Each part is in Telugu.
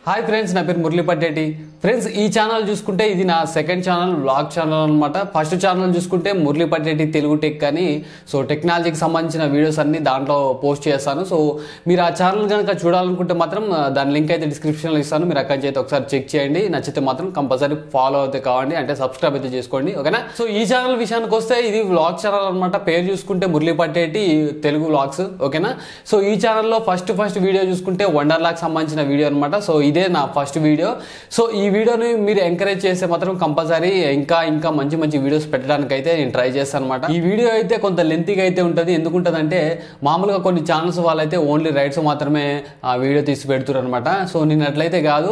హాయ్ ఫ్రెండ్స్, నా పేరు మురళీ పట్టేటి. ఫ్రెండ్స్, ఈ ఛానల్ చూసుకుంటే ఇది నా సెకండ్ ఛానల్, వ్లాగ్ ఛానల్ అనమాట. ఫస్ట్ ఛానల్ చూసుకుంటే మురళీ పట్టేటి తెలుగు టెక్ అని. సో టెక్నాలజీకి సంబంధించిన వీడియోస్ అన్ని దాంట్లో పోస్ట్ చేస్తాను. సో మీరు ఆ ఛానల్ కనుక చూడాలనుకుంటే మాత్రం దాని లింక్ అయితే డిస్క్రిప్షన్లో ఇస్తాను. మీరు అక్కడి నుంచి అయితే ఒకసారి చెక్ చేయండి. నచ్చితే మాత్రం కంపల్సరీ ఫాలో అయితే కావండి, అంటే సబ్స్క్రైబ్ అయితే చేసుకోండి, ఓకేనా. సో ఈ ఛానల్ విషయానికి వస్తే ఇది వ్లాగ్ ఛానల్ అనమాట. పేరు చూసుకుంటే మురళీ పట్టేటి తెలుగు వ్లాగ్స్, ఓకేనా. సో ఈ ఛానల్లో ఫస్ట్ వీడియో చూసుకుంటే వండర్లాకి సంబంధించిన వీడియో అనమాట. సో ఇదే నా ఫస్ట్ వీడియో. సో ఈ వీడియోని మీరు ఎంకరేజ్ చేస్తే మాత్రం కంపల్సరీ ఇంకా మంచి వీడియోస్ పెట్టడానికి అయితే నేను ట్రై చేస్తాను అనమాట. ఈ వీడియో అయితే కొంత లెంతీగా అయితే ఉంటుంది. ఎందుకుంటుందంటే మామూలుగా కొన్ని ఛానల్స్ వాళ్ళైతే ఓన్లీ రైడ్స్ మాత్రమే ఆ వీడియో తీసి పెడుతున్నారు అనమాట. సో నేను అట్లయితే కాదు,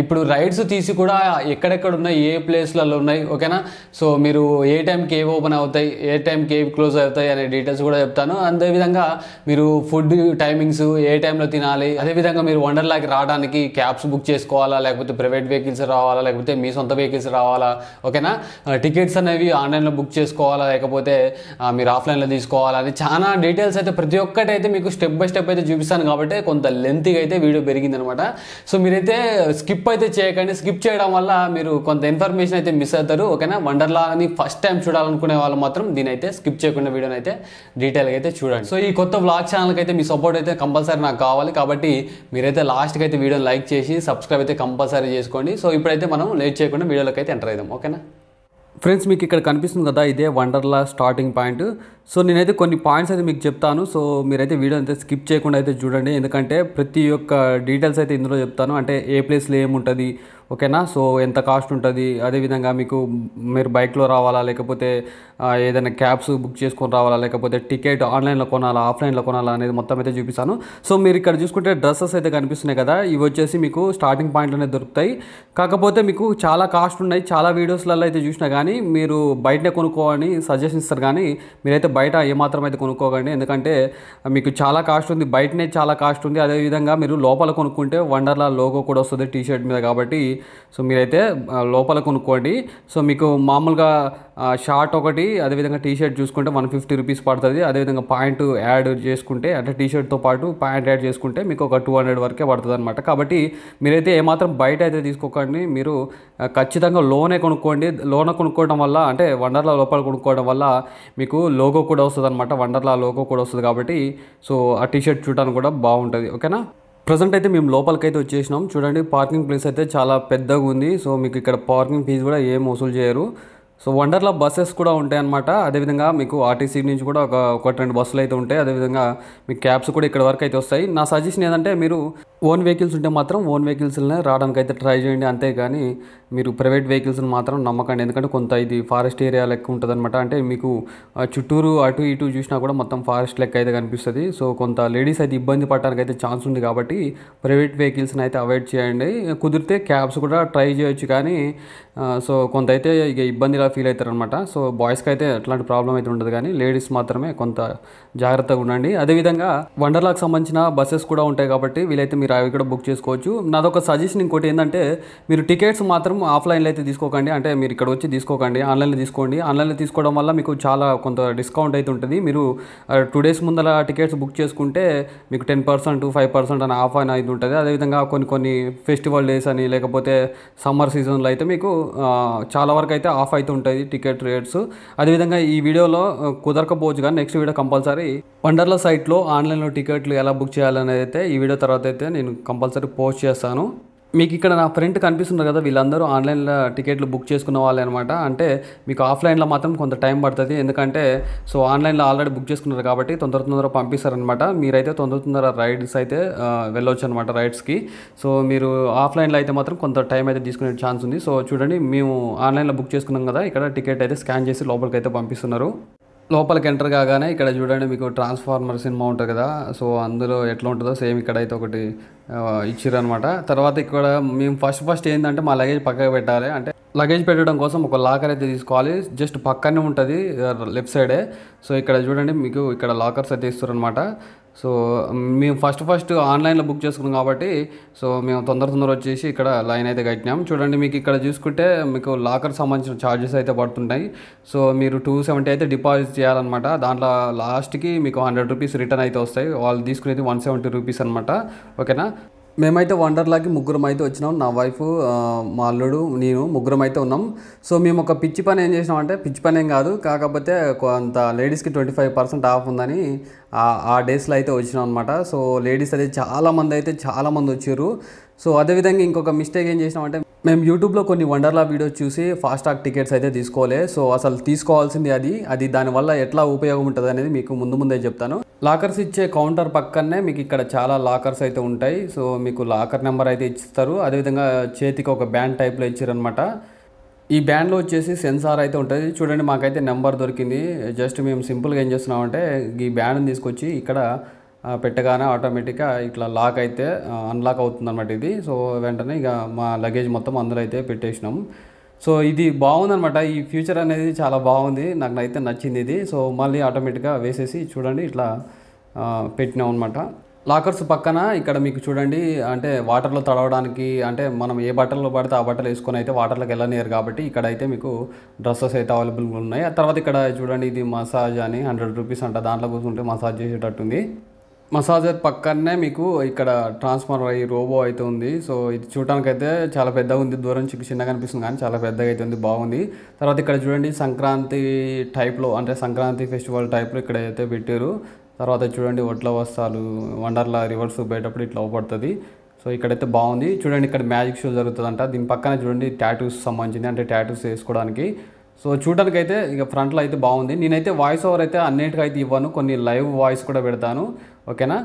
ఇప్పుడు రైడ్స్ తీసి కూడా ఎక్కడెక్కడ ఉన్నాయి, ఏ ప్లేస్లలో ఉన్నాయి, ఓకేనా. సో మీరు ఏ టైంకి ఏవి ఓపెన్ అవుతాయి, ఏ టైంకి ఏవి క్లోజ్ అవుతాయి అనే డీటెయిల్స్ కూడా చెప్తాను. అదేవిధంగా మీరు ఫుడ్ టైమింగ్స్ ఏ టైంలో తినాలి, అదేవిధంగా మీరు వండర్లాకి రావడానికి క్యాబ్స్ బుక్ చేసుకోవాలా, లేకపోతే ప్రైవేట్ వెహికల్స్ రావాలా, లేకపోతే మీ సొంత వెహికల్స్ రావాలా, ఓకేనా. టికెట్స్ అనేవి ఆన్లైన్లో బుక్ చేసుకోవాలా, లేకపోతే మీరు ఆఫ్లైన్లో తీసుకోవాలా అని చాలా డీటెయిల్స్ అయితే ప్రతి ఒక్కటి అయితే మీకు స్టెప్ బై స్టెప్ అయితే చూపిస్తాను. కాబట్టి కొంత లెంతీగా అయితే వీడియో పెరిగింది అనమాట. సో మీరైతే స్కిప్ అయితే చేయకండి. స్కిప్ చేయడం వల్ల మీరు కొంత ఇన్ఫర్మేషన్ అయితే మిస్ అవుతారు, ఓకేనా. వండర్లాని ఫస్ట్ టైం చూడాలనుకునే వాళ్ళు మాత్రం దీని అయితే స్కిప్ చేయకుండా వీడియోని అయితే డీటెయిల్గా అయితే చూడండి. సో ఈ కొత్త వ్లాగ్ ఛానల్కి అయితే మీ సపోర్ట్ అయితే కంపల్సరీ నాకు కావాలి. కాబట్టి మీరైతే లాస్ట్కి అయితే వీడియోని లైక్ చేసి సబ్స్క్రైబ్ అయితే కంపల్సరీ చేసుకోండి. సో ఇప్పుడైతే మనం లేట్ చేయకుండా వీడియోలోకి అయితే ఎంటర్ అవుదాం, ఓకేనా. ఫ్రెండ్స్, మీకు ఇక్కడ కనిపిస్తుంది కదా, ఇదే వండర్లా స్టార్టింగ్ పాయింట్. సో నేనైతే కొన్ని పాయింట్స్ అయితే మీకు చెప్తాను. సో మీరైతే వీడియో అయితే స్కిప్ చేయకుండా అయితే చూడండి, ఎందుకంటే ప్రతి ఒక్క డీటెయిల్స్ అయితే ఇందులో చెప్తాను. అంటే ఏ ప్లేస్లో ఏముంటుంది, ఓకేనా. సో ఎంత కాస్ట్ ఉంటుంది, అదేవిధంగా మీకు మీరు బైక్లో రావాలా, లేకపోతే ఏదైనా క్యాబ్స్ బుక్ చేసుకొని రావాలా, లేకపోతే టికెట్ ఆన్లైన్లో కొనాలా, ఆఫ్లైన్లో కొనాలా అనేది మొత్తం అయితే చూపిస్తాను. సో మీరు ఇక్కడ చూసుకుంటే డ్రెస్సెస్ అయితే కనిపిస్తున్నాయి కదా, ఇవి వచ్చేసి మీకు స్టార్టింగ్ పాయింట్లోనే దొరుకుతాయి. కాకపోతే మీకు చాలా కాస్ట్ ఉన్నాయి. చాలా వీడియోస్లలో అయితే చూసినా కానీ మీరు బయటనే కొనుక్కోవాలని సజెషన్ ఇస్తారు, కానీ మీరైతే బయట ఏమాత్రం అయితే కొనుక్కోకండి. ఎందుకంటే మీకు చాలా కాస్ట్ ఉంది, బయటనే చాలా కాస్ట్ ఉంది. అదేవిధంగా మీరు లోపల కొనుక్కుంటే వండర్లా లోగో కూడా వస్తుంది టీషర్ట్ మీద. కాబట్టి సో మీరైతే లోపల కొనుక్కోండి. సో మీకు మామూలుగా షార్ట్ ఒకటి, అదేవిధంగా టీషర్ట్ చూసుకుంటే 150 రూపీస్ పడుతుంది. అదేవిధంగా పాయింట్ యాడ్ చేసుకుంటే, అంటే టీషర్ట్తో పాటు పాయింట్ యాడ్ చేసుకుంటే మీకు ఒక 200 వరకే పడుతుంది అనమాట. కాబట్టి మీరైతే ఏమాత్రం బయట అయితే తీసుకోకండి. మీరు ఖచ్చితంగా లోనే కొనుక్కోండి. లోన కొనుక్కోవడం వల్ల, అంటే వండర్లా లోపల కొనుక్కోవడం వల్ల మీకు లోగో కూడా వస్తుంది అనమాట. వండర్లా లోగో కూడా వస్తుంది. కాబట్టి సో ఆ టీషర్ట్ చూడడానికి కూడా బాగుంటుంది, ఓకేనా. ప్రజెంట్ అయితే మేము లోపలికి అయితే వచ్చేసినాం. చూడండి, పార్కింగ్ ప్లేస్ అయితే చాలా పెద్దగా ఉంది. సో మీకు ఇక్కడ పార్కింగ్ ఫీజు కూడా ఏం వసూలు చేయరు. సో వండర్లా బస్సెస్ కూడా ఉంటాయి అన్నమాట. అదేవిధంగా మీకు ఆర్టీసీ నుంచి కూడా ఒకటి 2 బస్సులు అయితే ఉంటాయి. అదేవిధంగా మీకు క్యాబ్స్ కూడా ఇక్కడ వరకు అయితే వస్తాయి. నా సజెషన్ ఏంటంటే మీరు ఓన్ వెహికల్స్ ఉంటే మాత్రం ఓన్ వెహికల్స్నే రావడానికి అయితే ట్రై చేయండి. అంతేగాని మీరు ప్రైవేట్ వెహికల్స్ని మాత్రం నమ్మకండి. ఎందుకంటే కొంత ఇది ఫారెస్ట్ ఏరియా లెక్క ఉంటుంది అనమాట. అంటే మీకు చుట్టూరు అటు ఇటు చూసినా కూడా మొత్తం ఫారెస్ట్ లెక్క అయితే కనిపిస్తుంది. సో కొంత లేడీస్ అయితే ఇబ్బంది పడడానికి అయితే ఛాన్స్ ఉంది. కాబట్టి ప్రైవేట్ వెహికల్స్ని అయితే అవాయిడ్ చేయండి. కుదిరితే క్యాబ్స్ కూడా ట్రై చేయొచ్చు, కానీ సో కొంత అయితే ఇక ఇబ్బందిలా ఫీల్ అవుతారనమాట. సో బాయ్స్కి అయితే అట్లాంటి ప్రాబ్లం అయితే ఉండదు, కానీ లేడీస్ మాత్రమే కొంత జాగ్రత్తగా ఉండండి. అదేవిధంగా వండర్లాకి సంబంధించిన బస్సెస్ కూడా ఉంటాయి. కాబట్టి వీలైతే మీరు అవి కూడా బుక్ చేసుకోవచ్చు. నాదొక సజెషన్ ఇంకోటి ఏంటంటే, మీరు టికెట్స్ మాత్రం ఆఫ్లైన్లో అయితే తీసుకోకండి. అంటే మీరు ఇక్కడ వచ్చి తీసుకోకండి, ఆన్లైన్లో తీసుకోండి. ఆన్లైన్లో తీసుకోవడం వల్ల మీకు చాలా కొంత డిస్కౌంట్ అయితే ఉంటుంది. మీరు 2 డేస్ ముందర టికెట్స్ బుక్ చేసుకుంటే మీకు 10%, 5% అని ఆఫ్ అని అయితే ఉంటుంది. అదేవిధంగా కొన్ని ఫెస్టివల్ డేస్ అని, లేకపోతే సమ్మర్ సీజన్లో అయితే మీకు చాలా వరకు అయితే ఆఫ్ అయితే ఉంటుంది టికెట్ రేట్స్. అదేవిధంగా ఈ వీడియోలో కుదరకపోవచ్చు, కానీ నెక్స్ట్ వీడియో కంపల్సరీ వండర్లా సైట్లో ఆన్లైన్లో టికెట్లు ఎలా బుక్ చేయాలనేది అయితే ఈ వీడియో తర్వాత అయితే నేను కంపల్సరీ పోస్ట్ చేస్తాను. మీకు ఇక్కడ నా ఫ్రెండ్ కనిపిస్తున్నారు కదా, వీళ్ళందరూ ఆన్లైన్లో టికెట్లు బుక్ చేసుకున్న వాళ్ళే అనమాట. అంటే మీకు ఆఫ్లైన్లో మాత్రం కొంత టైం పడుతుంది. ఎందుకంటే సో ఆన్లైన్లో ఆల్రెడీ బుక్ చేసుకున్నారు కాబట్టి తొందర పంపిస్తారనమాట. మీరైతే తొందర రైడ్స్ అయితే వెళ్ళొచ్చు అనమాట, రైడ్స్కి. సో మీరు ఆఫ్లైన్లో అయితే మాత్రం కొంత టైం అయితే తీసుకునే ఛాన్స్ ఉంది. సో చూడండి, మేము ఆన్లైన్లో బుక్ చేసుకున్నాం కదా, ఇక్కడ టికెట్ అయితే స్కాన్ చేసి లోపలికి అయితే పంపిస్తున్నారు. లోపలికి ఎంటర్ కాగానే ఇక్కడ చూడండి, మీకు ట్రాన్స్ఫార్మర్ సినిమా ఉంటుంది కదా, సో అందులో ఎట్లా ఉంటుందో సేమ్ ఇక్కడైతే ఒకటి ఇచ్చిరనమాట. తర్వాత ఇక్కడ మేము ఫస్ట్ ఏంటంటే మా లగేజ్ పక్కకు పెట్టాలి. అంటే లగేజ్ పెట్టడం కోసం ఒక లాకర్ అయితే తీసుకోవాలి. జస్ట్ పక్కనే ఉంటుంది, లెఫ్ట్ సైడే. సో ఇక్కడ చూడండి, మీకు ఇక్కడ లాకర్స్ అయితే ఇస్తారు అనమాట. సో మేము ఫస్ట్ ఆన్లైన్లో బుక్ చేసుకున్నాం కాబట్టి సో మేము తొందర వచ్చేసి ఇక్కడ లైన్ అయితే కట్టినాం. చూడండి మీకు ఇక్కడ చూసుకుంటే మీకు లాకర్ సంబంధించిన ఛార్జెస్ అయితే పడుతుంటాయి. సో మీరు 270 అయితే డిపాజిట్ చేయాలన్నమాట. దాంట్లో లాస్ట్కి మీకు 100 రూపీస్ రిటర్న్ అయితే వస్తాయి. వాళ్ళు తీసుకునేది 170 రూపీస్ అనమాట. ఓకేనా. మేమైతే వండర్లాకి ముగ్గురం అయితే వచ్చినాం. నా వైఫ్, మా అల్లుడు, నేను ముగ్గురం అయితే ఉన్నాం. సో మేము ఒక పిచ్చి పని ఏం చేసినామంటే, పిచ్చి పని ఏం కాదు, కాకపోతే కొంత లేడీస్కి 25% ఆఫ్ ఉందని ఆ డేస్లో అయితే వచ్చినాం అనమాట. సో లేడీస్ అయితే చాలామంది వచ్చారు. సో అదేవిధంగా ఇంకొక మిస్టేక్ ఏం చేసినామంటే, మేము యూట్యూబ్లో కొన్ని వండర్లా వీడియోస్ చూసి ఫాస్టాగ్ టికెట్స్ అయితే తీసుకోలే. సో అసలు తీసుకోవాల్సింది అది దానివల్ల ఎట్లా ఉపయోగం ఉంటుంది అనేది మీకు ముందే చెప్తాను. లాకర్స్ ఇచ్చే కౌంటర్ పక్కనే మీకు ఇక్కడ చాలా లాకర్స్ అయితే ఉంటాయి. సో మీకు లాకర్ నెంబర్ అయితే ఇస్తారు. అదేవిధంగా చేతికి ఒక బ్యాండ్ టైప్లో ఇచ్చారనమాట. ఈ బ్యాండ్లో వచ్చేసి సెన్సార్ అయితే ఉంటుంది. చూడండి మాకైతే నెంబర్ దొరికింది. జస్ట్ మేము సింపుల్గా ఏం చేస్తున్నామంటే ఈ బ్యాండ్ని తీసుకొచ్చి ఇక్కడ పెట్టగానే ఆటోమేటిక్గా ఇట్లా లాక్ అయితే అన్లాక్ అవుతుంది అనమాట ఇది. సో వెంటనే ఇక మా లగేజ్ మొత్తం అందులో అయితే పెట్టేసినాం. సో ఇది బాగుందనమాట. ఈ ఫ్యూచర్ అనేది చాలా బాగుంది, నాకు అయితే నచ్చింది ఇది. సో మళ్ళీ ఆటోమేటిక్గా వేసేసి చూడండి ఇట్లా పెట్టినాం అనమాట. లాకర్స్ పక్కన ఇక్కడ మీకు చూడండి, అంటే వాటర్లో తడవడానికి, అంటే మనం ఏ బట్టల్లో పడితే ఆ బట్టలు వేసుకొని అయితే వాటర్లోకి వెళ్ళనియరు కాబట్టి ఇక్కడ అయితే మీకు డ్రెస్సెస్ అయితే అవైలబుల్గా ఉన్నాయి. ఆ తర్వాత ఇక్కడ చూడండి ఇది మసాజ్ అని 100 రూపీస్ అంట. దాంట్లో కూర్చుంటే మసాజ్ చేసేటట్టుంది. మసాజర్ పక్కనే మీకు ఇక్కడ ట్రాన్స్ఫార్మర్ అయ్యి రోబో అయితే ఉంది. సో ఇది చూడడానికి అయితే చాలా పెద్దగా ఉంది, దూరం చిన్నగా అనిపిస్తుంది కానీ చాలా పెద్దగా అయితే ఉంది, బాగుంది. తర్వాత ఇక్కడ చూడండి సంక్రాంతి టైప్లో, అంటే సంక్రాంతి ఫెస్టివల్ టైప్లో ఇక్కడ అయితే పెట్టారు. తర్వాత చూడండి వడ్ల వస్తాలు వండర్లా రివర్స్ పోయేటప్పుడు ఇట్లా అవపడుతుంది. సో ఇక్కడైతే బాగుంది. చూడండి ఇక్కడ మ్యాజిక్ షో జరుగుతుందంట. దీని పక్కన చూడండి టాటూస్ సంబంధించింది, అంటే టాటూస్ వేసుకోవడానికి. సో చూడడానికి అయితే ఇక ఫ్రంట్లో అయితే బాగుంది. నేనైతే వాయిస్ ఓవర్ అయితే అన్నిటికీ అయితే ఇవ్వను, కొన్ని లైవ్ వాయిస్ కూడా పెడతాను. ఓకేనా.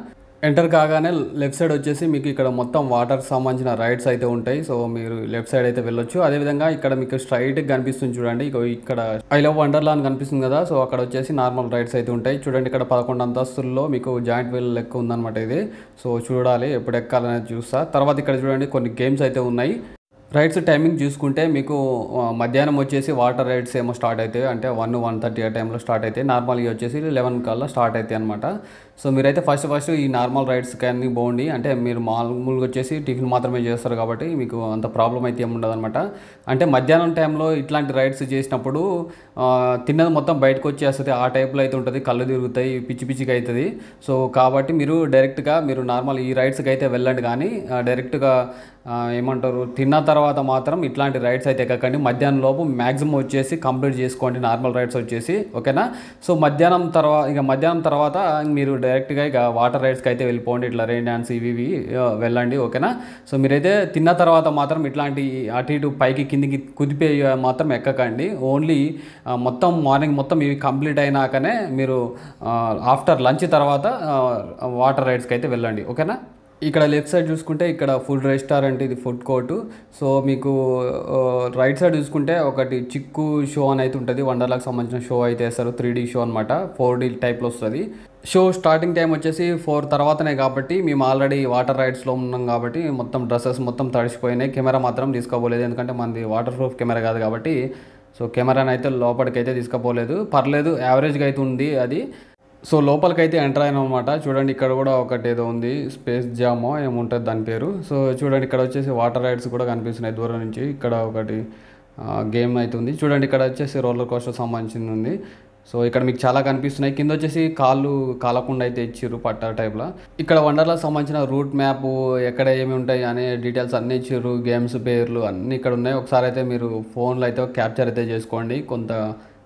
ఎంటర్ కాగానే లెఫ్ట్ సైడ్ వచ్చేసి మీకు ఇక్కడ మొత్తం వాటర్ సంబంధించిన రైడ్స్ అయితే ఉంటాయి. సో మీరు లెఫ్ట్ సైడ్ అయితే వెళ్ళొచ్చు. అదేవిధంగా ఇక్కడ మీకు స్ట్రైట్గా కనిపిస్తుంది చూడండి, ఇక్కడ ఐ లవ్ వండర్లా అని కనిపిస్తుంది కదా. సో అక్కడ వచ్చేసి నార్మల్ రైడ్స్ అయితే ఉంటాయి. చూడండి ఇక్కడ 11 అంతస్తుల్లో మీకు జాయింట్ వీల్ లెక్క ఉందన్నమాట ఇది. సో చూడాలి ఎప్పుడు ఎక్కాలనేది చూస్తా. తర్వాత ఇక్కడ చూడండి కొన్ని గేమ్స్ అయితే ఉన్నాయి. రైడ్స్ టైమింగ్ చూసుకుంటే మీకు మధ్యాహ్నం వచ్చేసి వాటర్ రైడ్స్ ఏమో స్టార్ట్ అవుతాయి, అంటే 1-1:30 ఆ టైంలో స్టార్ట్ అవుతాయి. నార్మల్గా వచ్చేసి 11 కల్లా స్టార్ట్ అవుతాయి అనమాట. సో మీరైతే ఫస్ట్ ఈ నార్మల్ రైడ్స్ కానీ బాగుండి, అంటే మీరు మామూలుగా వచ్చేసి టిఫిన్ మాత్రమే చేస్తారు కాబట్టి మీకు అంత ప్రాబ్లం అయితే ఏమి ఉండదు అనమాట. అంటే మధ్యాహ్నం టైంలో ఇట్లాంటి రైడ్స్ చేసినప్పుడు తిన్నది మొత్తం బయటకు వచ్చేస్తుంది, ఆ టైప్లో అయితే ఉంటుంది, కళ్ళు తిరుగుతాయి, పిచ్చిగా అవుతుంది. సో కాబట్టి మీరు డైరెక్ట్గా మీరు నార్మల్ ఈ రైడ్స్కి అయితే వెళ్ళండి, కానీ డైరెక్ట్గా ఏమంటారు తిన్న తర్వాత మాత్రం ఇట్లాంటి రైడ్స్ అయితే ఎక్కకండి. మధ్యాహ్నం లోపు మ్యాక్సిమం వచ్చేసి కంప్లీట్ చేసుకోండి నార్మల్ రైడ్స్ వచ్చేసి. ఓకేనా. సో మధ్యాహ్నం తర్వాత మీరు డైరెక్ట్గా ఇక వాటర్ రైడ్స్కి అయితే వెళ్ళిపోండి, ఇట్లా రెయిన్ డ్యాన్స్ ఇవి వెళ్ళండి. ఓకేనా. సో మీరైతే తిన్న తర్వాత మాత్రం ఇట్లాంటి అటు ఇటు పైకి కిందికి కుదిపోయి మాత్రం ఎక్కకండి. ఓన్లీ మొత్తం మార్నింగ్ మొత్తం ఇవి కంప్లీట్ అయినాకనే మీరు ఆఫ్టర్ లంచ్ తర్వాత వాటర్ రైడ్స్కి అయితే వెళ్ళండి. ఓకేనా. ఇక్కడ లెఫ్ట్ సైడ్ చూసుకుంటే ఇక్కడ ఫుడ్ రెస్టారెంట్, ఇది ఫుడ్ కోర్టు. సో మీకు రైట్ సైడ్ చూసుకుంటే ఒకటి చిక్కు షో అని అయితే ఉంటుంది, వండర్లాకి సంబంధించిన షో అయితే వేస్తారు. 3D షో అనమాట, 4D టైప్లో వస్తుంది. షో స్టార్టింగ్ టైం వచ్చేసి 4 తర్వాతనే కాబట్టి మేము ఆల్రెడీ వాటర్ రైడ్స్లో ఉన్నాం కాబట్టి మొత్తం డ్రెస్సెస్ మొత్తం తడిసిపోయినాయి. కెమెరా మాత్రం తీసుకోపోలేదు, ఎందుకంటే మనది వాటర్ ప్రూఫ్ కెమెరా కాదు కాబట్టి. సో కెమెరాని అయితే లోపలికి అయితే తీసుకోపోలేదు, పర్లేదు యావరేజ్గా అయితే ఉంది అది. సో లోపలికైతే ఎంటర్ అయినా అనమాట. చూడండి ఇక్కడ కూడా ఒకటి ఏదో ఉంది, స్పేస్ జామో ఏముంటుంది దాని పేరు. సో చూడండి ఇక్కడ వచ్చేసి వాటర్ రైడ్స్ కూడా కనిపిస్తున్నాయి దూరం నుంచి. ఇక్కడ ఒకటి గేమ్ అయితే ఉంది. చూడండి ఇక్కడ వచ్చేసి రోలర్ కోస్టర్ సంబంధించింది ఉంది. సో ఇక్కడ మీకు చాలా కనిపిస్తున్నాయి. కింద వచ్చేసి కాళ్ళు కాలకుండా అయితే ఇచ్చిర్రు పట్టా టైప్లో. ఇక్కడ వండర్లా సంబంధించిన రూట్ మ్యాప్, ఎక్కడ ఏమి ఉంటాయి అనే డీటెయిల్స్ అన్నీ ఇచ్చిర్రు, గేమ్స్ పేర్లు అన్నీ ఇక్కడ ఉన్నాయి. ఒకసారి అయితే మీరు ఫోన్లో అయితే క్యాప్చర్ అయితే చేసుకోండి, కొంత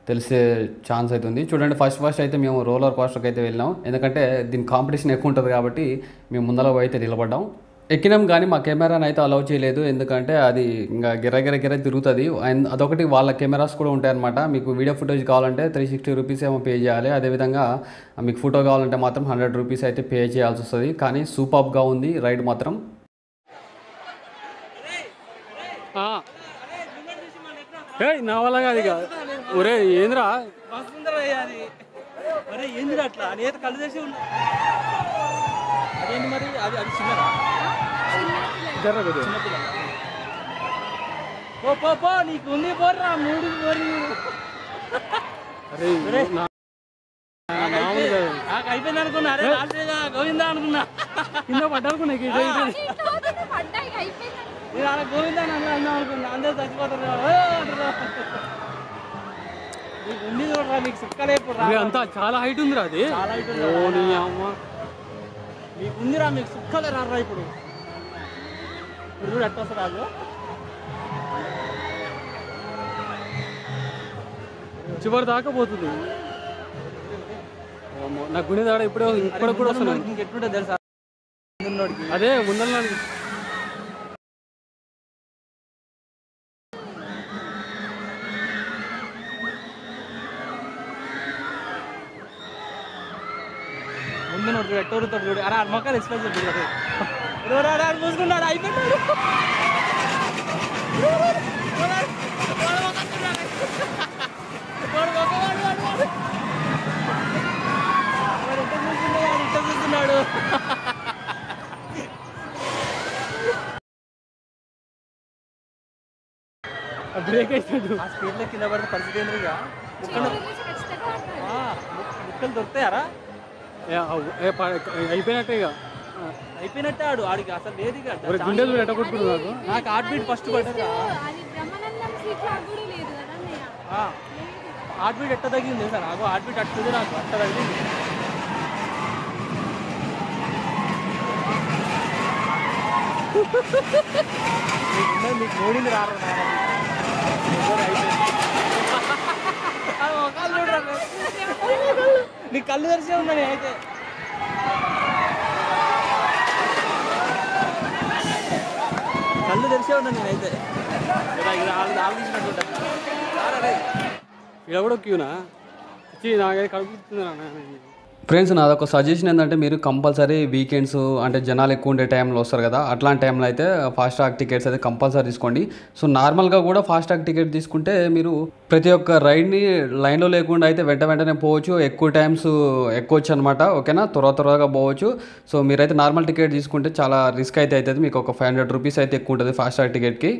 తెలిసే ఛాన్స్ అవుతుంది. చూడండి ఫస్ట్ అయితే మేము రోలర్ కోస్టర్కి అయితే వెళ్ళాం, ఎందుకంటే దీని కాంపిటీషన్ ఎక్కువ ఉంటుంది కాబట్టి మేము ముందర అయితే నిలబడ్డాం. ఎక్కినాం కానీ మా కెమెరాని అయితే అలౌ చేయలేదు, ఎందుకంటే అది ఇంకా గిర తిరుగుతుంది. అండ్ అదొకటి వాళ్ళ కెమెరాస్ కూడా ఉంటాయి అనమాట. మీకు వీడియో ఫుటేజ్ కావాలంటే 360 రూపీస్ ఏమో పే చేయాలి. అదేవిధంగా మీకు ఫోటో కావాలంటే మాత్రం 100 రూపీస్ అయితే పే చేయాల్సి వస్తుంది. కానీ సూపర్గా ఉంది రైడ్ మాత్రం. నా వల్ల కాదు ఒరే ఏంద్రా ఏందిరా అట్లా నేత కళ్ళు చేసి ఉన్నా అదేంటి మరి అది అది చిన్నదా పో నీకు ఉంది పోర్రా 3 పోరి నాకు అయిపోయింది అనుకున్నా. అరే రాజేగా గోవిందా అనుకున్నా. కింద పడ్డానుకున్నా. నేను అలా గోవిందా అని అన్నా అనుకున్నా. అందరూ చచ్చిపోతారు. నీకు ఉంది చూడరా, నీకు సుక్కలే ఇప్పుడు అంతా చాలా హైట్ ఉందిరా. అది చాలా హైట్ ఉంది. అమ్మ నీకు ఉందిరా, మీకు సుక్కలే రారా. ఇప్పుడు చూడు ఎట్ట వస్తుంది రాజు. చివరి దాకా పోతుంది. నా గుండె దాడ ఇప్పుడే ఇప్పుడు కూడా వస్తున్నాయి. ఇంకెట్లుంటే తెలుసా అదే ముందర ముందు నోడు ఎట్టోరుతో చూడు. అరే మొక్కలు ఎక్స్ప్లెయిన్ చెప్పి మూసుకున్నాడు. అయిపోయాడు. చూస్తున్నాడు. బ్రేక్ అయిపోయాడు. ఆ స్పీడ్లో కింద పడిన పరిస్థితి ఏంటిగా. ముక్కలు దొరుకుతాయారా? అయిపోయినట్టే ఇక అయిపోయినట్టే. ఆడికి అసలు లేదు. గుండెలు ఎట్ట కొట్టుకున్నాడు. నాకు హార్ట్ బీట్ ఫస్ట్ పడ్డది. హార్ట్ బీట్ ఎట్ట తగ్గింది సార్. నాకు హార్ట్ బీట్ అట్టుంది. నాకు అట్ట తగ్గింది. మీకు మూడింది రారు. నీకు కళ్ళు తెరిచే ఉన్నా. నేనైతే కళ్ళు తెరిచే ఉన్నా. నేనైతే ఆలోచించినట్టు ఇక్కడ కూడా క్యూనా నాకైతే కడుపుతుంది. ఫ్రెండ్స్ నాదొక సజెషన్ ఏంటంటే మీరు కంపల్సరీ వీకెండ్స్ అంటే జనాలు ఎక్కువ ఉండే టైంలో వస్తారు కదా, అట్లాంటి టైంలో అయితే ఫాస్ట్ ట్రాక్ టికెట్స్ అయితే కంపల్సరీ తీసుకోండి. సో నార్మల్గా కూడా ఫాస్ట్ ట్రాక్ టికెట్ తీసుకుంటే మీరు ప్రతి ఒక్క రైడ్ని లైన్లో లేకుండా అయితే వెంటనే పోవచ్చు. ఎక్కువ టైమ్స్ ఎక్కొచ్చు అనమాట. ఓకేనా, త్వరగా పోవచ్చు. సో మీరైతే నార్మల్ టికెట్ తీసుకుంటే చాలా రిస్క్ అయితే అవుతుంది. మీకు ఒక 500 రూపీస్ అయితే ఎక్కువ ఉంటుంది ఫాస్ట్ ట్రాక్ టికెట్కి.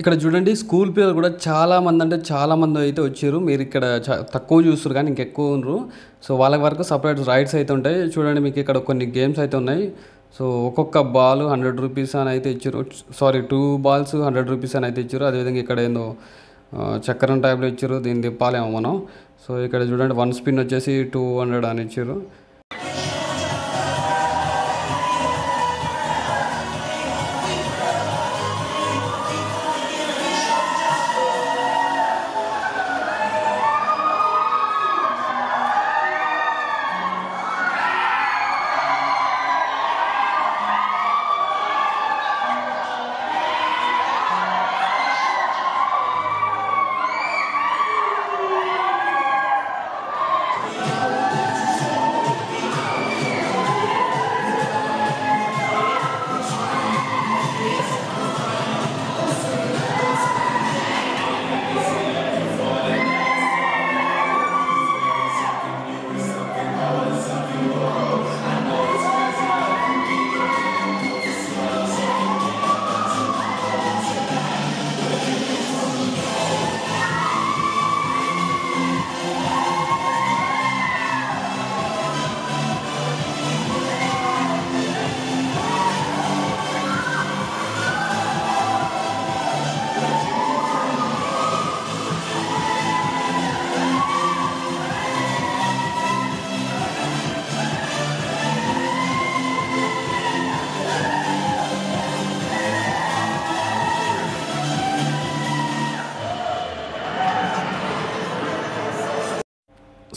ఇక్కడ చూడండి స్కూల్ పిల్లలు కూడా చాలా మంది అంటే చాలా మంది అయితే వచ్చారు. మీరు ఇక్కడ తక్కువ చూస్తారు కానీ ఇంకెక్కువ ఉన్నారు. సో వాళ్ళ వరకు సపరేట్ రైడ్స్ అయితే ఉంటాయి. చూడండి మీకు ఇక్కడ కొన్ని గేమ్స్ అయితే ఉన్నాయి. సో ఒక్కొక్క బాల్ 100 రూపీస్ అని అయితే ఇచ్చారు. సారీ 2 balls 100 రూపీస్ అని అయితే ఇచ్చారు. అదేవిధంగా ఇక్కడ ఏందో చక్రం టైప్లో ఇచ్చారు. దీన్ని తిప్పాలేమో మనం. సో ఇక్కడ చూడండి 1 spin వచ్చేసి 200 అని ఇచ్చారు.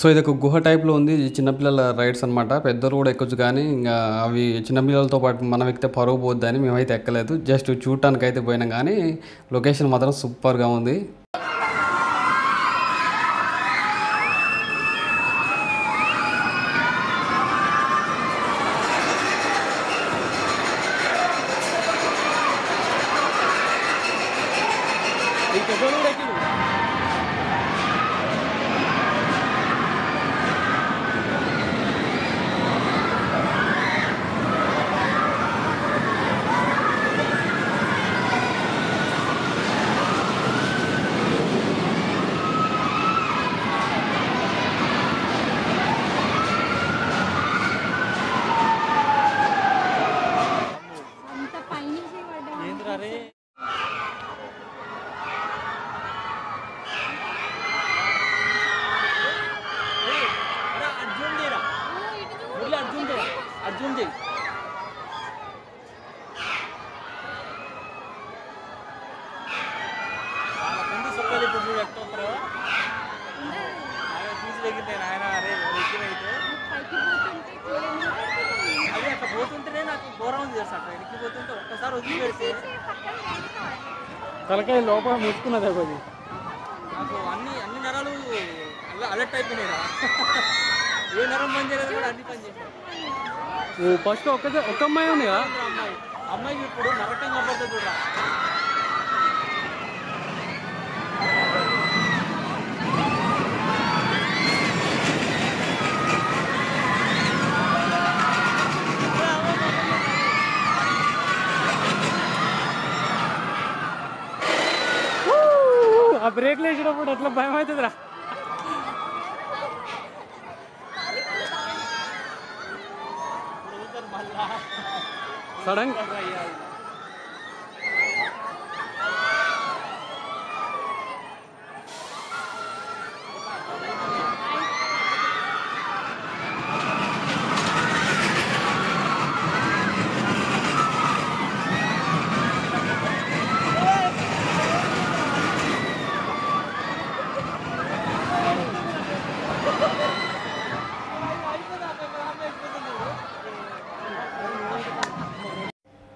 సో ఇది ఒక గుహ టైప్లో ఉంది. ఇది చిన్నపిల్లల రైడ్స్ అనమాట. పెద్దలు కూడా ఎక్కొచ్చు కానీ ఇంకా అవి చిన్నపిల్లలతో పాటు మనం ఎక్కితే పరువు పోద్దని మేమైతే ఎక్కలేదు. జస్ట్ చూడటానికి అయితే పోయినాం కానీ లొకేషన్ మాత్రం సూపర్గా ఉంది. తలకాయ లోపల ముట్టుకున్నది అది. నాకు అన్ని నరాలు అలర్ట్ అయిపోయినాయి. ఏ నరం పని చేయలేదు కూడా అన్ని పని చేశాను. ఫస్ట్ ఒక్క అమ్మాయి ఉంది కదా, అమ్మాయికి ఇప్పుడు నరకం కనబడుతుంది కూడా. ఆ బ్రేక్లు వేసినప్పుడు ఎట్లా భయం అవుతుందిరా. సడన్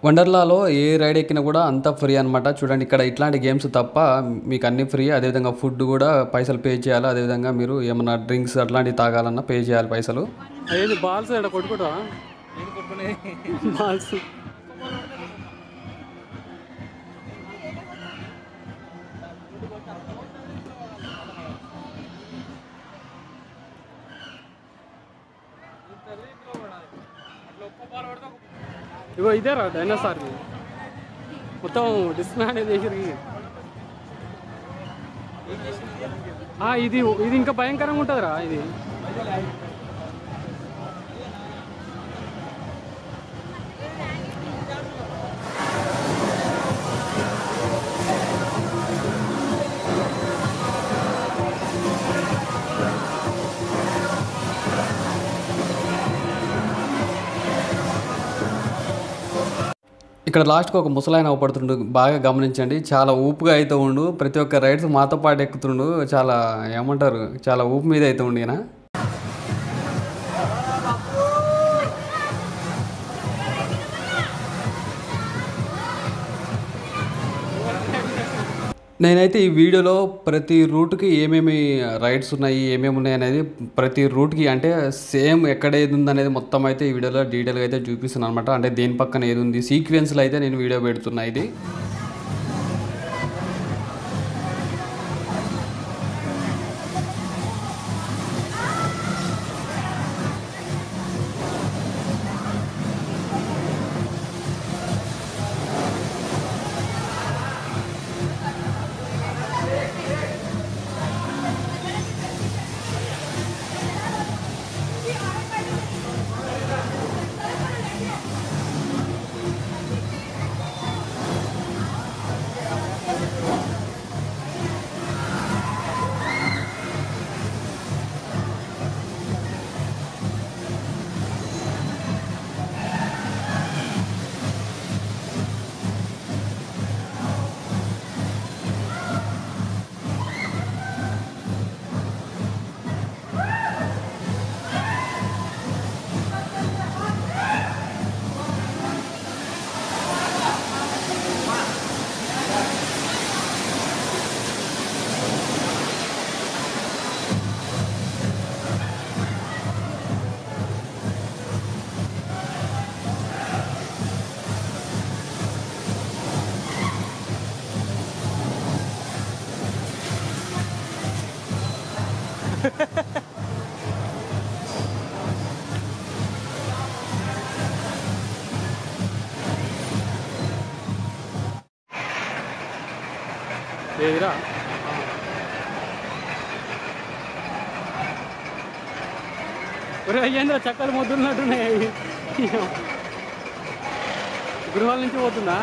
వండర్లాలో ఏ రైడ్ ఎక్కినా కూడా అంతా ఫ్రీ అనమాట. చూడండి ఇక్కడ ఇట్లాంటి గేమ్స్ తప్ప మీకు అన్నీ ఫ్రీ. అదేవిధంగా ఫుడ్ కూడా పైసలు పే చేయాలి. అదేవిధంగా మీరు ఏమన్నా డ్రింక్స్ అట్లాంటివి తాగాలన్నా పే చేయాలి పైసలు. అదేది బాల్స్ ఇక్కడ కొట్టుకుంటా బాల్స్. ఇగో ఇదేరా డైనోసార్కి మొత్తం డిస్ప్లే అనేది చేసిరికి. ఇది ఇది ఇంకా భయంకరంగా ఉంటుందిరా ఇది. ఇక్కడ లాస్ట్కి ఒక ముసలాయన అవపడుతుండు, బాగా గమనించండి. చాలా ఊపుగా అయితే ఉండు, ప్రతి ఒక్క రైడ్స్ మాతో పాటు ఎక్కుతుండు. చాలా ఏమంటారు, చాలా ఊపు మీద అయితే ఉండు ఈయన. నేనైతే ఈ వీడియోలో ప్రతి రూట్కి ఏమేమి రైడ్స్ ఉన్నాయి, ఏమేమి ఉన్నాయి అనేది ప్రతి రూట్కి అంటే సేమ్ ఎక్కడ ఏది ఉంది అనేది మొత్తం అయితే ఈ వీడియోలో డీటెయిల్గా అయితే చూపిస్తున్నాను అనమాట. అంటే దేని పక్కన ఏది ఉంది సీక్వెన్స్లో అయితే నేను వీడియో పెడుతున్నా. ఇది ఏదిరా ఒరే అయ్యేంద్ర చక్కలు మొద్దున్నట్టున్నాయి. గృహాల నుంచి పోతుందా?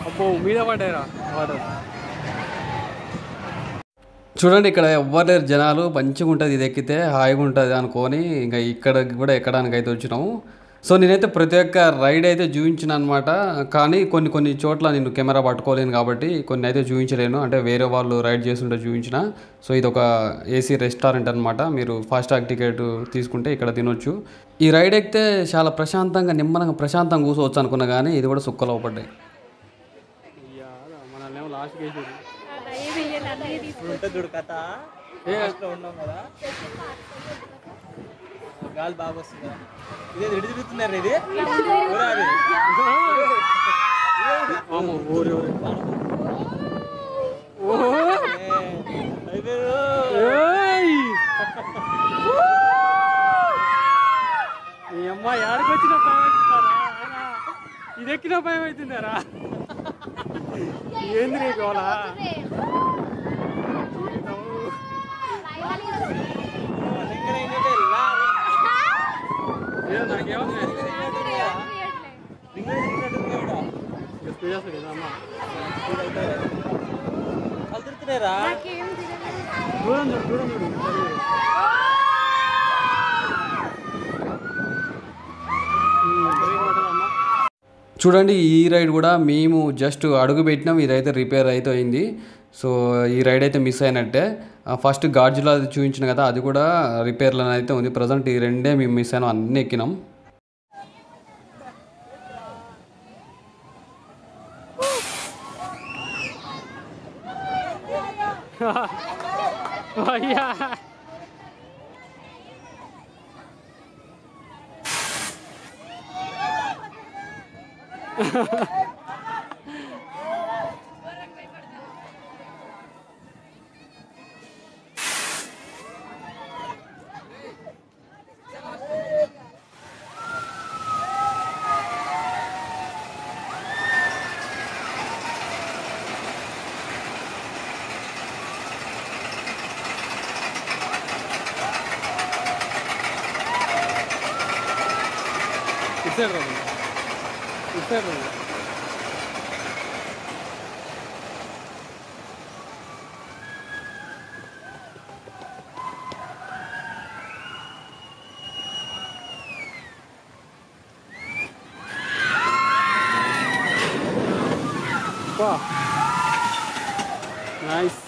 అబ్బో మీద పడ్డాయిరా వాటర్. చూడండి, ఇక్కడ ఎవ్వరు లేరు, జనాలు మంచిగా ఉంటుంది, ఇది ఎక్కితే హాయిగా ఉంటుంది అనుకొని ఇంకా ఇక్కడ కూడా ఎక్కడానికి అయితే వచ్చినాము. సో నేనైతే ప్రతి ఒక్క రైడ్ అయితే చూపించిన అనమాట. కానీ కొన్ని చోట్ల నేను కెమెరా పట్టుకోలేను కాబట్టి కొన్ని అయితే చూపించలేను, అంటే వేరే వాళ్ళు రైడ్ చేస్తుంటే చూపించిన. సో ఇది ఒక ఏసీ రెస్టారెంట్ అనమాట. మీరు ఫాస్టాగ్ టికెట్ తీసుకుంటే ఇక్కడ తినొచ్చు. ఈ రైడ్ ఎక్కితే చాలా ప్రశాంతంగా నిమ్మలంగా ప్రశాంతంగా కూర్చోవచ్చు అనుకున్నా, కానీ ఇది కూడా సుక్కలో పడ్డాయి. మనల్ని ఏమో లాస్ట్ కేసు ఉంటుంది కథ. ఉన్నాం కదా, గాలి బాగా వస్తుంది. ఇదే రెడీ తిరుగుతున్నారు. ఇది ఈ అమ్మాయి ఆడికి వచ్చిన భయం అవుతుందారా? ఇది ఎక్కిన భయం అవుతుందారా? ఏంది నీ గోలా? చూడండి, ఈ రైడ్ కూడా మేము జస్ట్ అడుగు పెట్టినాం, ఇదైతే రిపేర్ అయితే అయింది. సో ఈ రైడ్ అయితే మిస్ అయినట్టే. ఫస్ట్ గాడ్జిలా చూపించిన కదా, అది కూడా రిపేర్లో అయితే ఉంది. ప్రజెంట్ ఈ రెండే మేము మిస్ అయినాం, అన్నీ ఎక్కినాం. అయ్యా సైడ్ రా ఇటు సైడ్ రా నైస్.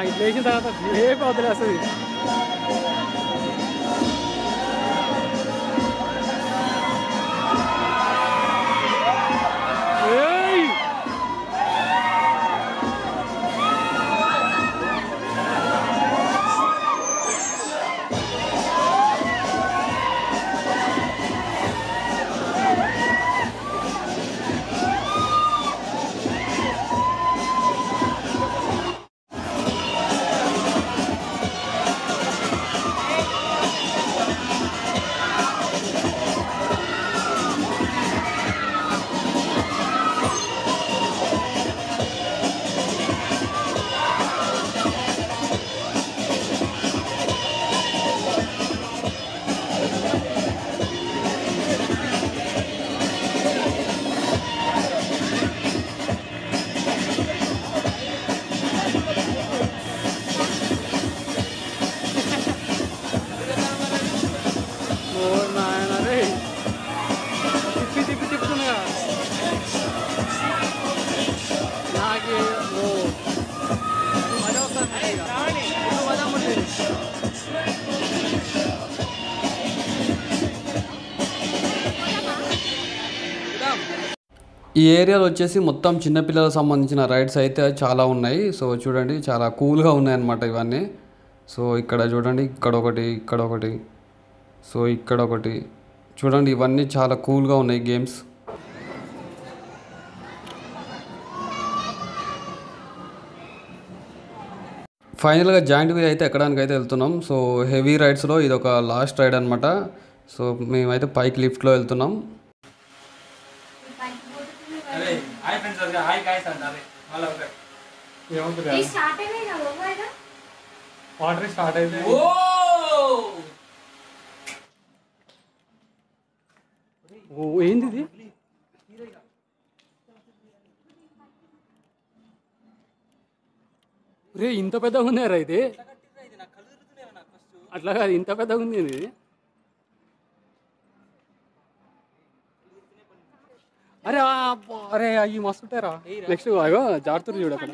ఇట్లా వేసిన తర్వాత సేపు వదిలేస్తుంది. ఈ ఏరియాలో వచ్చేసి మొత్తం చిన్నపిల్లలకు సంబంధించిన రైడ్స్ అయితే చాలా ఉన్నాయి. సో చూడండి చాలా కూల్గా ఉన్నాయన్నమాట ఇవన్నీ. సో ఇక్కడ చూడండి, ఇక్కడ ఒకటి, సో ఇక్కడ ఒకటి చూడండి, ఇవన్నీ చాలా కూల్గా ఉన్నాయి గేమ్స్. ఫైనల్గా జాయింట్ వీల్ అయితే ఎక్కడానికి అయితే వెళ్తున్నాం. సో హెవీ రైడ్స్లో ఇది ఒక లాస్ట్ రైడ్ అనమాట. సో మేమైతే పైకి లిఫ్ట్లో వెళ్తున్నాం. వాటర్ స్టార్ట్ అయితే ఏంది ఇది? రే ఇంత పెద్దగా ఉన్నారా ఇది? అట్లా కాదు, ఇంత పెద్దగా ఉంది ఇది. అరే అరే అవి మస్తు ఉంటారా. నెక్స్ట్ అగో జారుతురు చూడు అక్కడ.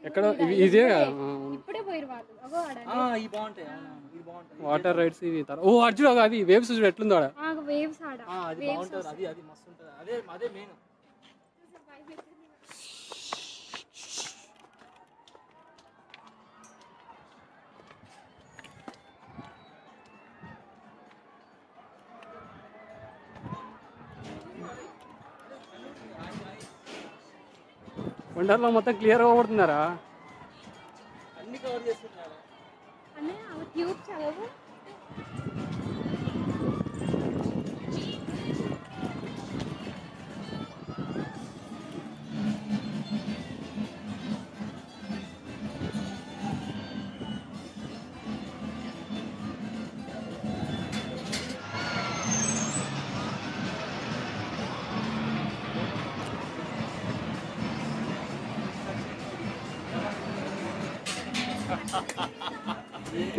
ఎక్కడ ఇదే వాటర్ రైడ్స్ ఇవి. ఓ అర్జున్ అది వేవ్స్ చూడు ఎట్లుందో. వండర్లో మొత్తం క్లియర్ అవ్వబడుతున్నారా? అన్ని కవర్ చేస్తున్నారా?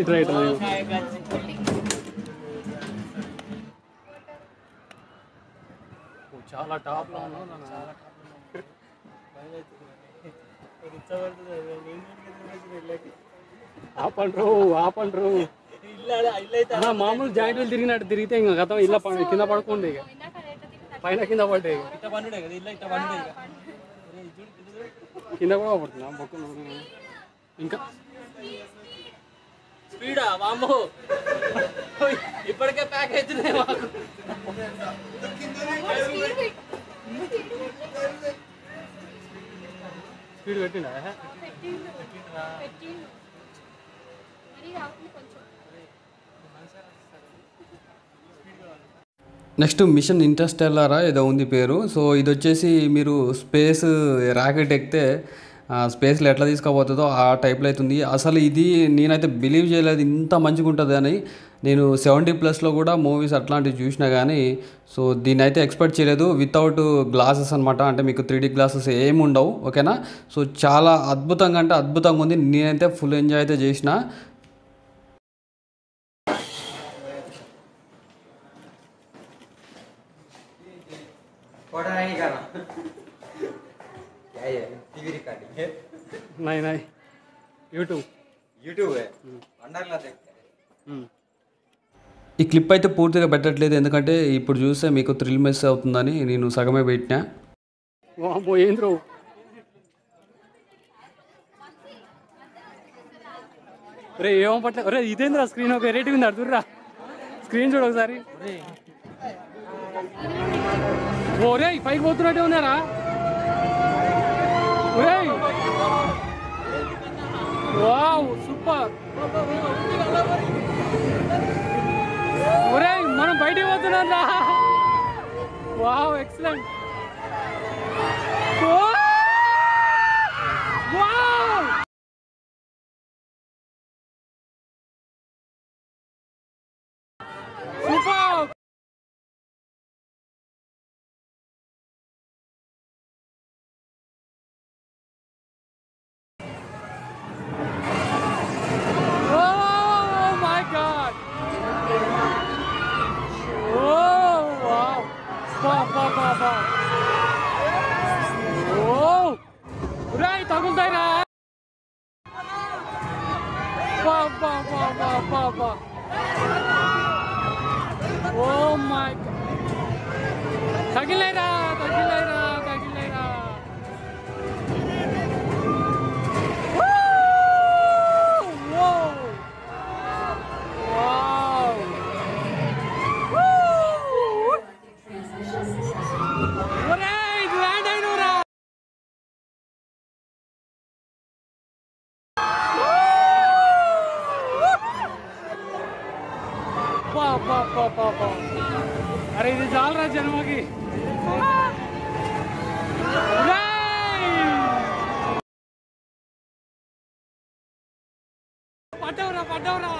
ఇట్లా చాలా టాప్ లో ఆపండ్రు. మామూలు జాయింట్ వీల్ తిరిగినట్టు తిరిగితే ఇంకా గతం ఇలా కింద పడుకోండి ఇక పైన కింద పడ్డే ఇట్లా పండుడే కదా ఇల్లు ఇట్లా పండుడే ఇక కింద కూడా పడుతున్నా బొక్క ఇంకా స్పీడా వామ్మో ఇప్పటికే ప్యాక్ అవుతున్నాయి మాకు స్పీడ్ పెట్టిండా నెక్స్ట్ మిషన్ ఇంటర్స్టెల్లారా ఏదో ఉంది పేరు. సో ఇది వచ్చేసి మీరు స్పేస్ రాకెట్ ఎక్కితే స్పేస్లో ఎట్లా తీసుకుపోతుందో ఆ టైప్లో అవుతుంది. అసలు ఇది నేనైతే బిలీవ్ చేయలేదు ఇంత మంచిగా ఉంటుంది అని. నేను 70+ కూడా మూవీస్ అట్లాంటివి చూసినా కానీ సో దీన్ని అయితే ఎక్స్పెక్ట్ చేయలేదు. వితౌట్ గ్లాసెస్ అనమాట, అంటే మీకు 3D గ్లాసెస్ ఏమి ఉండవు. ఓకేనా. సో చాలా అద్భుతంగా అంటే అద్భుతంగా ఉంది. నేనైతే ఫుల్ ఎంజాయ్ అయితే చేసిన. नहीं नहीं यूट्यूब है ఈ క్లిప్ అయితే పూర్తిగా పెట్టట్లేదు, ఎందుకంటే ఇప్పుడు చూస్తే మీకు థ్రిల్ మిస్ అవుతుందని నేను సగమే పెట్టినా. వామ్మో ఏంద్రో రే ఏమో పట్ల రే ఇదేంద్రా స్క్రీన్ ఒక వెరైటీ ఉంది అడుగురా స్క్రీన్ చూడు ఒకసారి. ఓరే పైకి పోతున్నట్టే ఉన్నారా ఒరే వావ్ సూపర్ ఒరే మనం బయటికి పోతున్నాం రా వావ్ ఎక్సలెంట్ వావ్ సూపర్ తగులుతాయిరా ఓ మై తగిలేరా తగిలేరా తగిలేరా अरे ఇది చాలరా జన్మకి పడ్డవరా పడ్డవరా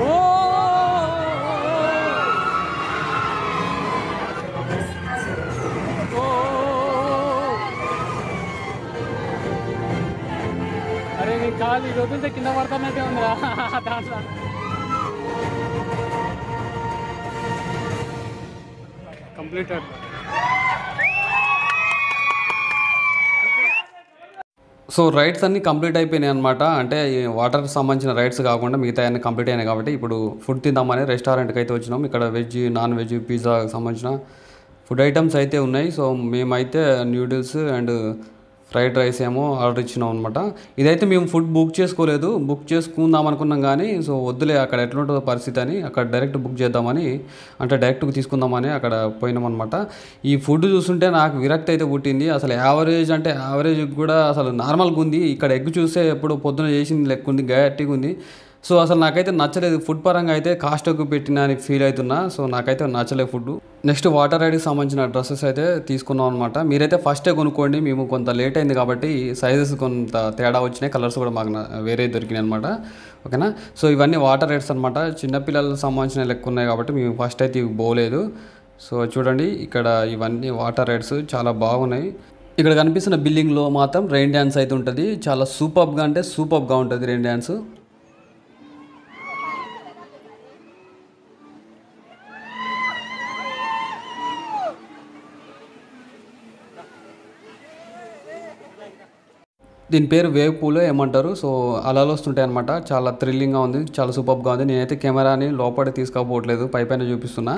ఓ అరే నీ కాలు వదిలితే కింద పడుతున్నట్టే ఉందిరా దాంట్లో కంప్లీటెడ్. సో రైడ్స్ అన్నీ కంప్లీట్ అయిపోయినాయి అనమాట. అంటే వాటర్కి సంబంధించిన రైడ్స్ కాకుండా మిగతా అన్నీ కంప్లీట్ అయినాయి కాబట్టి ఇప్పుడు ఫుడ్ తిందామని రెస్టారెంట్కి అయితే వచ్చినాం. ఇక్కడ వెజ్ నాన్ వెజ్ పిజ్జాకి సంబంధించిన ఫుడ్ ఐటమ్స్ అయితే ఉన్నాయి. సో మేమైతే న్యూడిల్స్ అండ్ ఫ్రైడ్ రైస్ ఏమో ఆర్డర్ ఇచ్చినాం అనమాట. ఇదైతే మేము ఫుడ్ బుక్ చేసుకోలేదు, బుక్ చేసుకుందాం అనుకున్నాం కానీ సో వద్దులే అక్కడ ఎట్లుంటుందో పరిస్థితి అని అక్కడ డైరెక్ట్ బుక్ చేద్దామని, అంటే డైరెక్ట్గా తీసుకుందామని అక్కడ పోయినాం అనమాట. ఈ ఫుడ్ చూస్తుంటే నాకు విరక్తి అయితే పుట్టింది. అసలు యావరేజ్ అంటే యావరేజ్ కూడా అసలు నార్మల్గా ఉంది. ఇక్కడ ఎగ్ చూస్తే ఎప్పుడు పొద్దున చేసింది లెక్క ఉంది, గట్టిగా ఉంది. సో అసలు నాకైతే నచ్చలేదు. ఫుడ్ పరంగా అయితే కాస్ట్ ఎక్కువ పెట్టినా అని ఫీల్ అవుతున్నా. సో నాకైతే నచ్చలేదు ఫుడ్. నెక్స్ట్ వాటర్ రైడ్కి సంబంధించిన డ్రెస్సెస్ అయితే తీసుకున్నాం అనమాట. మీరైతే ఫస్టే కొనుక్కోండి, మేము కొంత లేట్ అయింది కాబట్టి సైజెస్ కొంత తేడా వచ్చినాయి, కలర్స్ కూడా మాకు వేరే దొరికినాయి అనమాట. ఓకేనా. సో ఇవన్నీ వాటర్ రైడ్స్ అనమాట, చిన్నపిల్లలకు సంబంధించిన లెక్క ఉన్నాయి కాబట్టి మేము ఫస్ట్ అయితే ఇవి పోలేదు. సో చూడండి ఇక్కడ ఇవన్నీ వాటర్ రైడ్స్ చాలా బాగున్నాయి. ఇక్కడ కనిపిస్తున్న బిల్డింగ్లో మాత్రం రెయిన్ డ్యాన్స్ అయితే ఉంటుంది. చాలా సూపర్గా అంటే సూపర్గా ఉంటుంది రెయిన్ డ్యాన్స్. దీని పేరు వేవ్ పూల్ ఏమంటారు. సో అలలు వస్తుంటాయి అనమాట. చాలా థ్రిల్లింగ్గా ఉంది, చాలా సూపర్గా ఉంది. నేనైతే కెమెరాని లోపల తీసుకోపోవట్లేదు, పైన చూపిస్తున్నా.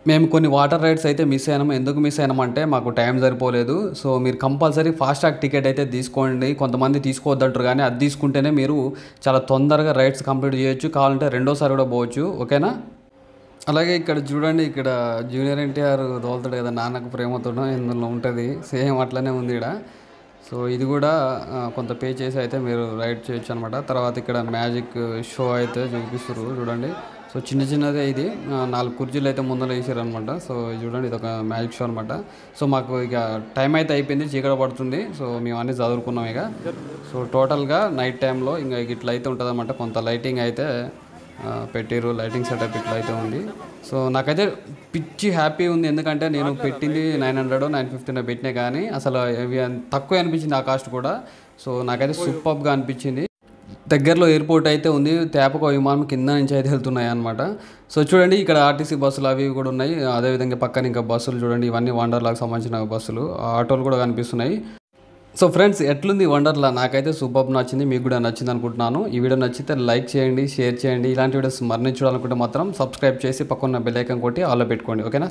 మేము కొన్ని వాటర్ రైడ్స్ అయితే మిస్ అయినాము. ఎందుకు మిస్ అయినామంటే మాకు టైం సరిపోలేదు. సో మీరు కంపల్సరీ ఫాస్ట్ ట్రాక్ టికెట్ అయితే తీసుకోండి. కొంతమంది తీసుకోవద్దంటారు, కానీ అది తీసుకుంటేనే మీరు చాలా తొందరగా రైడ్స్ కంప్లీట్ చేయొచ్చు. కావాలంటే రెండోసారి కూడా పోవచ్చు. ఓకేనా. అలాగే ఇక్కడ చూడండి, ఇక్కడ జూనియర్ ఎన్టీఆర్ తోలుతాడు కదా నాన్నకు ప్రేమతోనో ఇందులో ఉంటుంది, సేమ్ అట్లనే ఉంది ఇక్కడ. సో ఇది కూడా కొంత పే చేసి అయితే మీరు రైడ్ చేయొచ్చు అనమాట. తర్వాత ఇక్కడ మ్యాజిక్ షో అయితే చూపిస్తారు చూడండి. సో చిన్నదే ఇది, 4 కుర్చీలు అయితే ముందర వేసారు అనమాట. సో చూడండి, ఇది ఒక మ్యాజిక్ షో అనమాట. సో మాకు ఇక టైం అయితే అయిపోయింది, చీకటి పడుతుంది. సో మేము అన్నీ చదువుకున్నాం ఇక. సో టోటల్గా నైట్ టైంలో ఇంకా ఇట్లా అయితే ఉంటుంది అనమాట. కొంత లైటింగ్ అయితే పెట్టారు, లైటింగ్ సెటప్ ఇట్లా అయితే ఉంది. సో నాకైతే పిచ్చి హ్యాపీ ఉంది, ఎందుకంటే నేను పెట్టింది 900 950 పెట్టినా, కానీ అసలు ఇవి తక్కువ అనిపించింది ఆ కాస్ట్ కూడా. సో నాకైతే సూపర్గా అనిపించింది. దగ్గరలో ఎయిర్పోర్ట్ అయితే ఉంది, తేపకో విమానం కింద నుంచి అయితే వెళ్తున్నాయి అనమాట. సో చూడండి, ఇక్కడ ఆర్టీసీ బస్సులు అవి కూడా ఉన్నాయి. అదేవిధంగా పక్కన ఇంకా బస్సులు చూడండి, ఇవన్నీ వండర్లాకి సంబంధించిన బస్సులు, ఆటోలు కూడా కనిపిస్తున్నాయి. సో ఫ్రెండ్స్, ఎట్లుంది వండర్లా? నాకైతే సూపర్ నచ్చింది, మీకు కూడా నచ్చింది అనుకుంటున్నాను. ఈ వీడియో నచ్చితే లైక్ చేయండి, షేర్ చేయండి. ఇలాంటి వీడియోస్ మరిన్ని చూడాలనుకుంటే మాత్రం సబ్స్క్రైబ్ చేసి పక్కన బెల్ ఐకాన్ కొట్టి ఆల్లో పెట్టుకోండి. ఓకేనా.